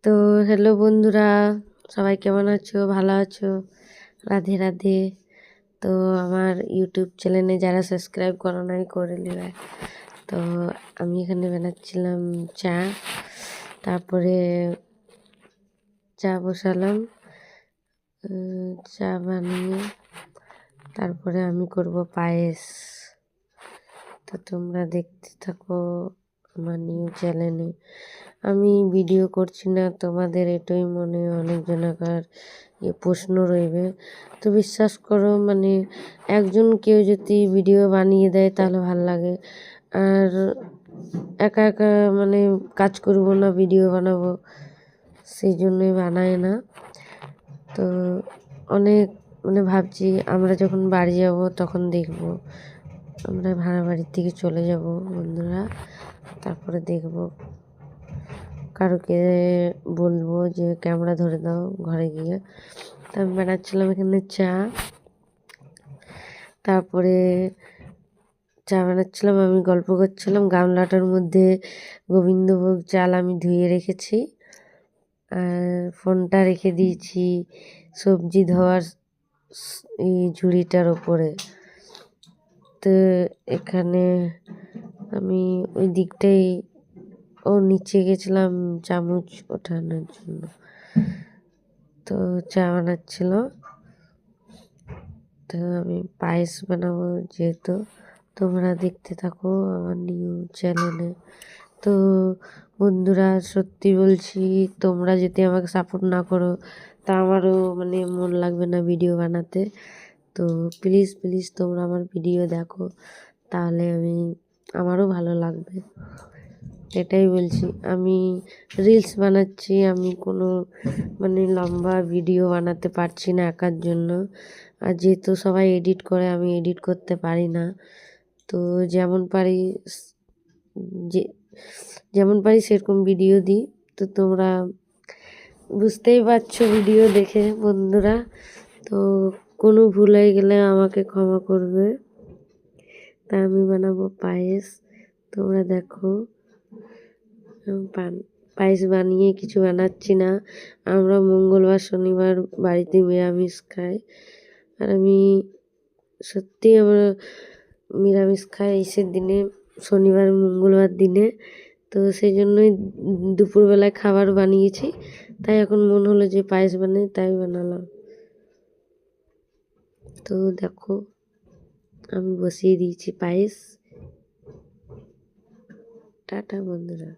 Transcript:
তো হ্যালো বন্ধুরা, সবাই কেমন আছো? ভালো আছো? রাধে রাধে। তো আমার ইউটিউব চ্যানেলে যারা সাবস্ক্রাইব করো নাই করে নেবে। তো আমি এখানে বানাচ্ছিলাম চা, তারপরে চা বসালাম। চা বানিয়ে তারপরে আমি করব পায়েস। তো তোমরা দেখতে থাকো আমার নিউ চ্যানেলে। আমি ভিডিও করছি না, তোমাদের এটাই মনে অনেকজনকার প্রশ্ন রইবে। তো বিশ্বাস করো, মানে একজন কেউ যদি ভিডিও বানিয়ে দেয় তাহলে ভাল লাগে। আর একা একা মানে কাজ করব না, ভিডিও বানাবো, সেই জন্যই বানাই না। তো অনেক মানে ভাবছি আমরা যখন বাড়ি যাব তখন দেখব। আমরা ভাড়া বাড়ির থেকে চলে যাব বন্ধুরা, তারপরে দেখব, কারোকে বলবো যে ক্যামেরা ধরে দাও ঘরে গিয়ে। তো আমি বানাচ্ছিলাম এখানে চা, তারপরে চা বানাচ্ছিলাম, আমি গল্প করছিলাম। গামলাটার মধ্যে গোবিন্দভোগ চাল আমি ধুয়ে রেখেছি, আর ফোনটা রেখে দিয়েছি সবজি ধোয়ার এই ঝুড়িটার ওপরে। তো এখানে আমি ওই দিকটাই নিচে গেছিলাম চামচ ওঠানোর জন্য। তো চা বানাচ্ছিল। তো আমি পায়েস বানাবো, যেহেতু তোমরা দেখতে থাকো আমার নিউ চ্যানেলে। তো বন্ধুরা, সত্যি বলছি, তোমরা যদি আমাকে সাপোর্ট না করো তা আমারও মানে মন লাগবে না ভিডিও বানাতে। তো প্লিজ প্লিজ তোমরা আমার ভিডিও দেখো, তাহলে আমারও ভালো লাগবে। এটাই বলছি। আমি রিলস বানাচ্ছি, আমি কোনো মানে লম্বা ভিডিও বানাতে পারছি না একার জন্য। আর যেহেতু সবাই এডিট করে, আমি এডিট করতে পারি না। তো যেমন পারি যে যেমন পারি সেরকম ভিডিও দিই। তো তোমরা বুঝতেই পারছো ভিডিও দেখে বন্ধুরা। তো কোনো ভুল হয়ে গেলে আমাকে ক্ষমা করবে। তা আমি বানাবো পায়েস, তোমরা দেখো। পায়েস বানিয়ে কিছু বানাচ্ছি না। আমরা মঙ্গলবার শনিবার বাড়িতে নিরামিষ খাই, আর আমি সত্যি আমরা নিরামিষ খাই এইসব দিনে, শনিবার মঙ্গলবার দিনে। তো সেই জন্যই দুপুরবেলায় খাবার বানিয়েছি, তাই এখন মন হলো যে পায়েস বানাই, তাই বানালাম। তো দেখো আমি বসিয়ে দিয়েছি পায়েস। টাটা বন্ধুরা।